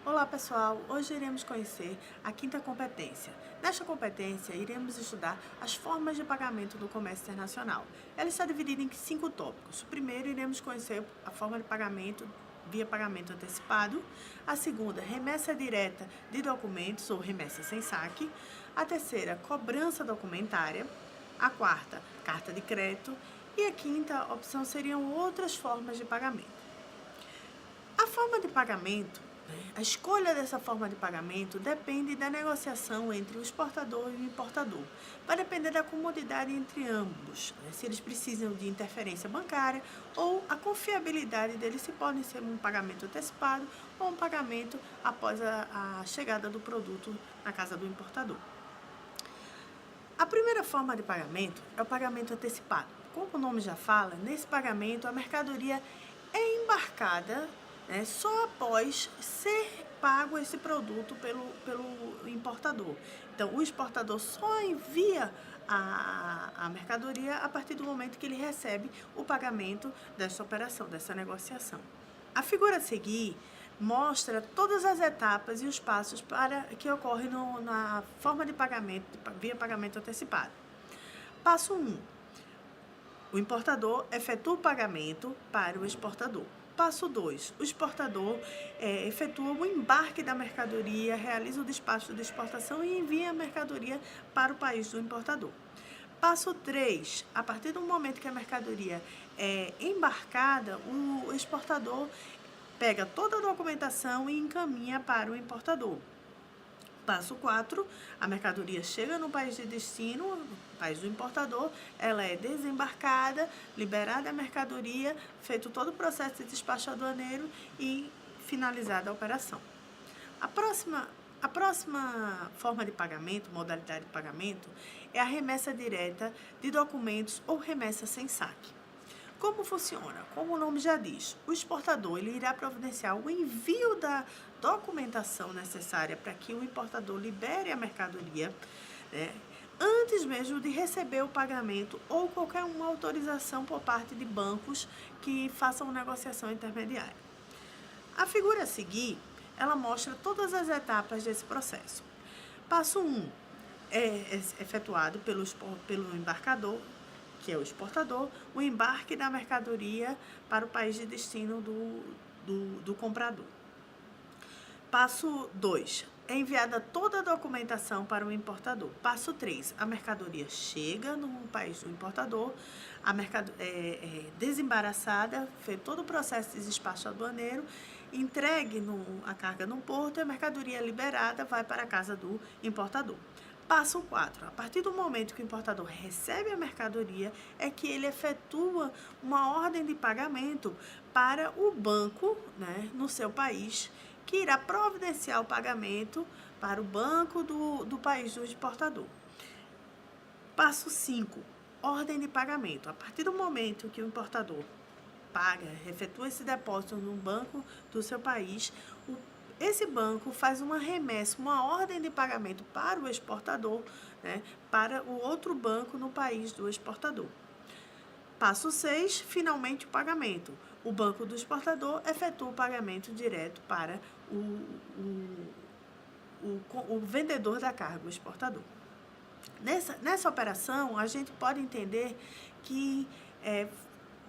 Olá pessoal, hoje iremos conhecer a quinta competência. Nesta competência, iremos estudar as formas de pagamento do comércio internacional. Ela está dividida em 5 tópicos. O primeiro, iremos conhecer a forma de pagamento via pagamento antecipado. A segunda, remessa direta de documentos ou remessa sem saque. A terceira, cobrança documentária. A quarta, carta de crédito. E a quinta opção seriam outras formas de pagamento. A forma de pagamento, a escolha dessa forma de pagamento depende da negociação entre o exportador e o importador. Vai depender da comodidade entre ambos, se eles precisam de interferência bancária ou a confiabilidade deles, se pode ser um pagamento antecipado ou um pagamento após a chegada do produto na casa do importador. A primeira forma de pagamento é o pagamento antecipado. Como o nome já fala, nesse pagamento a mercadoria é embarcada só após ser pago esse produto pelo importador. Então, o exportador só envia a mercadoria a partir do momento que ele recebe o pagamento dessa operação, dessa negociação. A figura a seguir mostra todas as etapas e os passos que ocorrem na forma de pagamento, via pagamento antecipado. Passo 1. O importador efetua o pagamento para o exportador. Passo 2. O exportador efetua o embarque da mercadoria, realiza o despacho de exportação e envia a mercadoria para o país do importador. Passo 3. A partir do momento que a mercadoria é embarcada, o exportador pega toda a documentação e encaminha para o importador. Passo 4, a mercadoria chega no país de destino, no país do importador, ela é desembarcada, liberada a mercadoria, feito todo o processo de despacho aduaneiro e finalizada a operação. A próxima forma de pagamento, modalidade de pagamento, é a remessa direta de documentos ou remessa sem saque. Como funciona? Como o nome já diz, o exportador ele irá providenciar o envio da documentação necessária para que o importador libere a mercadoria, antes mesmo de receber o pagamento ou qualquer uma autorização por parte de bancos que façam negociação intermediária. A figura a seguir, ela mostra todas as etapas desse processo. Passo 1 é efetuado pelo embarcador, que é o exportador, o embarque da mercadoria para o país de destino do comprador. Passo 2. É enviada toda a documentação para o importador. Passo 3. A mercadoria chega no país do importador, a mercadoria desembaraçada, feito todo o processo de despacho aduaneiro, entregue a carga no porto e a mercadoria liberada vai para a casa do importador. Passo 4. A partir do momento que o importador recebe a mercadoria, é que ele efetua uma ordem de pagamento para o banco, no seu país, que irá providenciar o pagamento para o banco do país do exportador. Passo 5. Ordem de pagamento. A partir do momento que o importador efetua esse depósito no banco do seu país, esse banco faz uma remessa, uma ordem de pagamento para o exportador, para o outro banco no país do exportador. Passo 6, finalmente o pagamento. O banco do exportador efetua o pagamento direto para o vendedor da carga, o exportador. Nessa operação, a gente pode entender que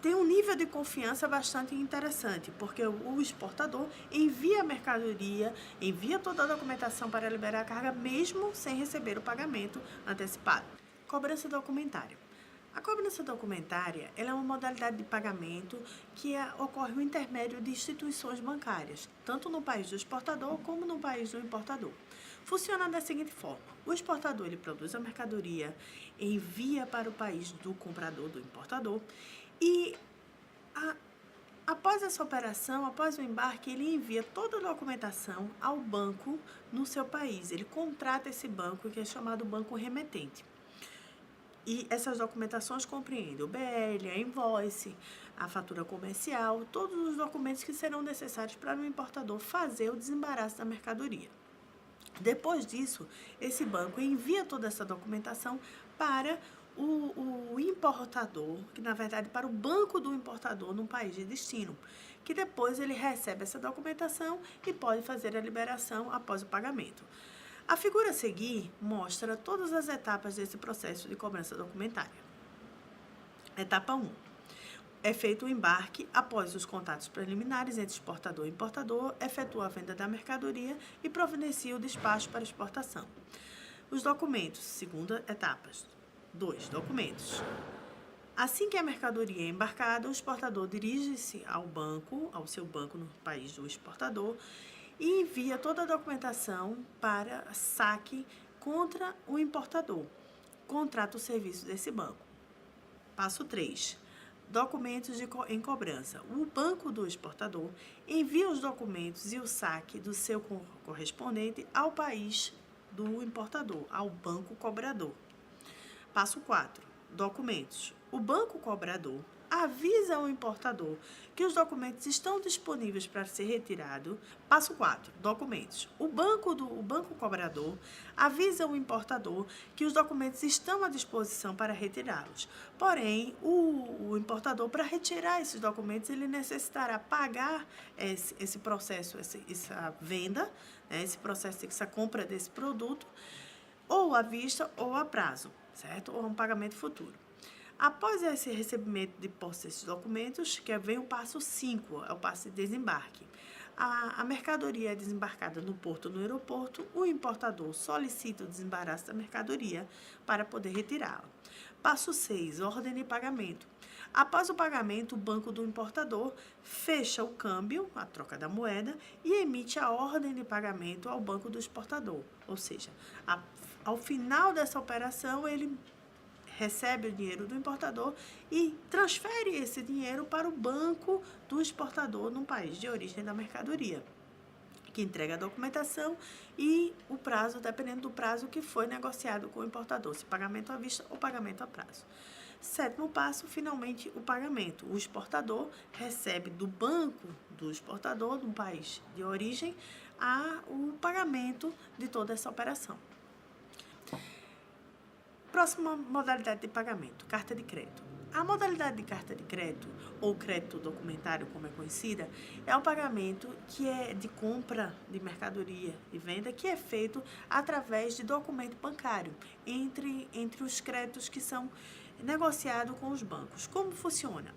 tem um nível de confiança bastante interessante, porque o exportador envia a mercadoria, envia toda a documentação para liberar a carga, mesmo sem receber o pagamento antecipado. Cobrança documentária. A cobrança documentária ela é uma modalidade de pagamento que ocorre no intermédio de instituições bancárias, tanto no país do exportador como no país do importador. Funciona da seguinte forma: o exportador ele produz a mercadoria, envia para o país do comprador, do importador, e após essa operação, após o embarque, ele envia toda a documentação ao banco no seu país. Ele contrata esse banco, que é chamado banco remetente. E essas documentações compreendem o BL, a invoice, a fatura comercial, todos os documentos que serão necessários para o importador fazer o desembaraço da mercadoria. Depois disso, esse banco envia toda essa documentação para o importador, que na verdade para o banco do importador no país de destino, que depois ele recebe essa documentação e pode fazer a liberação após o pagamento. A figura a seguir mostra todas as etapas desse processo de cobrança documentária. Etapa 1. É feito o embarque após os contatos preliminares entre exportador e importador, efetua a venda da mercadoria e providencia o despacho para exportação. Os documentos, segunda etapa. 2. Documentos. Assim que a mercadoria é embarcada, o exportador dirige-se ao seu banco no país do exportador e envia toda a documentação para saque contra o importador. Contrata o serviço desse banco. Passo 3. Documentos em cobrança. O banco do exportador envia os documentos e o saque do seu correspondente ao país do importador, ao banco cobrador. Passo 4. Documentos. O banco cobrador avisa o importador que os documentos estão disponíveis para ser retirado. Passo 4. Documentos. O banco cobrador avisa o importador que os documentos estão à disposição para retirá-los. Porém, o importador, para retirar esses documentos, ele necessitará pagar esse processo, essa venda, né, esse processo, essa compra desse produto, ou à vista ou a prazo, certo? Ou a um pagamento futuro. Após esse recebimento de posse desses documentos, que vem o passo 5, é o passo de desembarque. A mercadoria é desembarcada no porto ou no aeroporto, o importador solicita o desembaraço da mercadoria para poder retirá-la. Passo 6, ordem de pagamento. Após o pagamento, o banco do importador fecha o câmbio, a troca da moeda, e emite a ordem de pagamento ao banco do exportador. Ou seja, ao final dessa operação, ele recebe o dinheiro do importador e transfere esse dinheiro para o banco do exportador no país de origem da mercadoria, que entrega a documentação e o prazo, dependendo do prazo que foi negociado com o importador, se pagamento à vista ou pagamento a prazo. 7º passo, finalmente, o pagamento. O exportador recebe do banco do exportador, no país de origem, o pagamento de toda essa operação. Próxima modalidade de pagamento, carta de crédito. A modalidade de carta de crédito, ou crédito documentário, como é conhecida, é um pagamento que é de compra de mercadoria e venda, que é feito através de documento bancário, entre os créditos que são negociados com os bancos. Como funciona?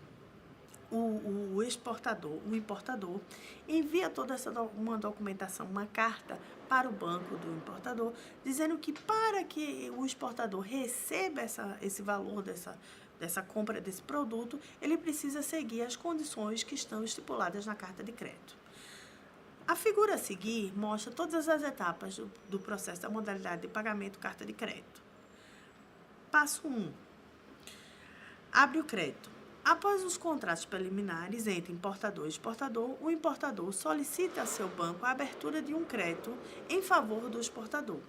O exportador, o importador, envia toda uma documentação, uma carta para o banco do importador, dizendo que para que o exportador receba esse valor dessa compra desse produto, ele precisa seguir as condições que estão estipuladas na carta de crédito. A figura a seguir mostra todas as etapas do processo da modalidade de pagamento carta de crédito. Passo 1. Abre o crédito. Após os contratos preliminares entre importador e exportador, o importador solicita a seu banco a abertura de um crédito em favor do exportador.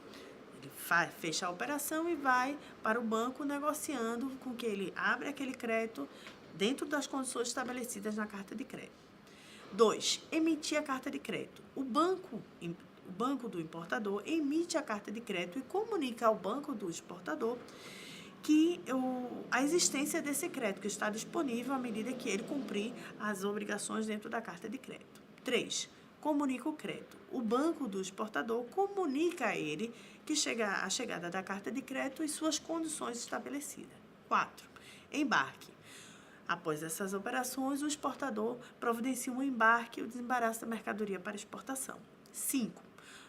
Ele fecha a operação e vai para o banco negociando com que ele abra aquele crédito dentro das condições estabelecidas na carta de crédito. 2. Emitir a carta de crédito. O banco do importador emite a carta de crédito e comunica ao banco do exportador que a existência desse crédito, que está disponível à medida que ele cumprir as obrigações dentro da carta de crédito. 3. Comunica o crédito. O banco do exportador comunica a ele que a chegada da carta de crédito e suas condições estabelecidas. 4. Embarque. Após essas operações, o exportador providencia um embarque e o desembaraço da mercadoria para exportação. 5.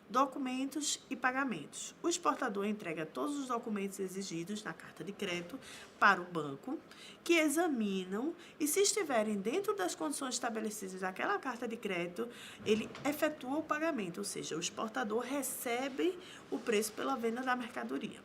Documentos e pagamentos. O exportador entrega todos os documentos exigidos na carta de crédito para o banco, que examinam e, se estiverem dentro das condições estabelecidas daquela carta de crédito, ele efetua o pagamento, ou seja, o exportador recebe o preço pela venda da mercadoria,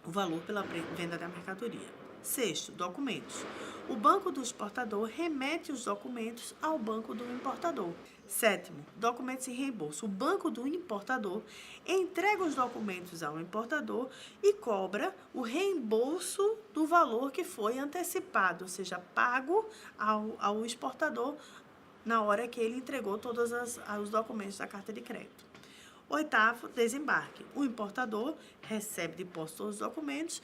o valor pela venda da mercadoria. 6. Documentos. O banco do exportador remete os documentos ao banco do importador. 7. Documentos e reembolso. O banco do importador entrega os documentos ao importador e cobra o reembolso do valor que foi antecipado, ou seja, pago ao exportador na hora que ele entregou todos os documentos da carta de crédito. 8. Desembarque. O importador recebe de posse todos os documentos,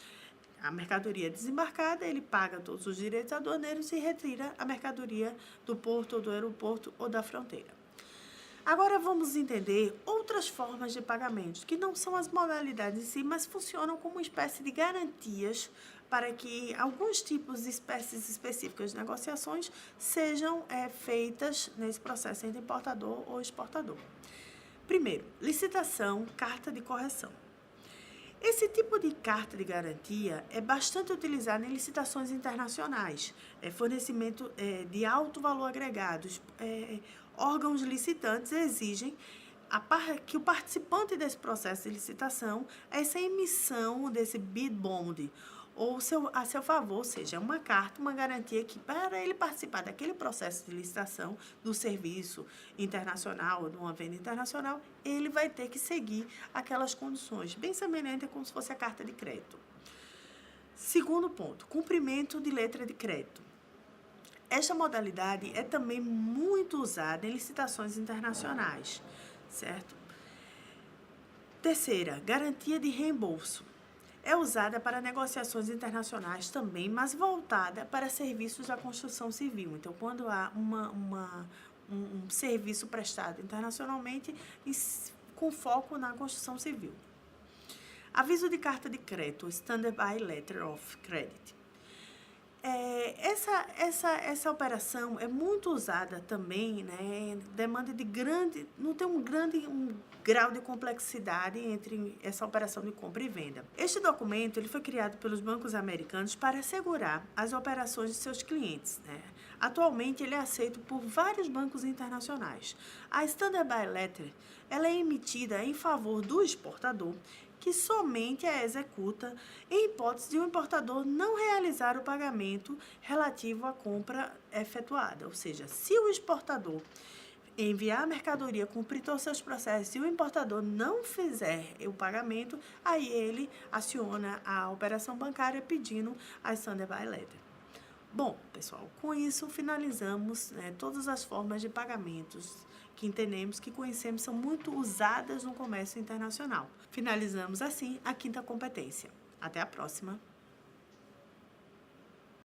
a mercadoria desembarcada, ele paga todos os direitos aduaneiros e retira a mercadoria do porto ou do aeroporto ou da fronteira. Agora vamos entender outras formas de pagamento, que não são as modalidades em si, mas funcionam como uma espécie de garantias para que alguns tipos de espécies específicas de negociações sejam feitas nesse processo entre importador ou exportador. Primeiro, licitação, carta de correção. Esse tipo de carta de garantia é bastante utilizado em licitações internacionais, fornecimento de alto valor agregado. Órgãos licitantes exigem que o participante desse processo de licitação, essa emissão desse bid bond, ou a seu favor, ou seja, uma carta, uma garantia que para ele participar daquele processo de licitação do serviço internacional ou de uma venda internacional, ele vai ter que seguir aquelas condições, bem semelhante a como se fosse a carta de crédito. Segundo ponto, cumprimento de letra de crédito. Esta modalidade é também muito usada em licitações internacionais, certo? Terceira, garantia de reembolso. É usada para negociações internacionais também, mas voltada para serviços da construção civil. Então, quando há um serviço prestado internacionalmente com foco na construção civil. Aviso de carta de crédito, Standby Letter of Credit. Essa operação é muito usada também, né? Demanda de não tem um grau de complexidade entre essa operação de compra e venda. Este documento ele foi criado pelos bancos americanos para assegurar as operações de seus clientes, né? Atualmente ele é aceito por vários bancos internacionais. A Standby Letter ela é emitida em favor do exportador, que somente a executa em hipótese de um importador não realizar o pagamento relativo à compra efetuada. Ou seja, se o exportador enviar a mercadoria, cumprir todos os seus processos e o importador não fizer o pagamento, aí ele aciona a operação bancária pedindo a Standby Letter. Bom, pessoal, com isso finalizamos todas as formas de pagamentos que entendemos, que conhecemos, são muito usadas no comércio internacional. Finalizamos assim a quinta competência. Até a próxima!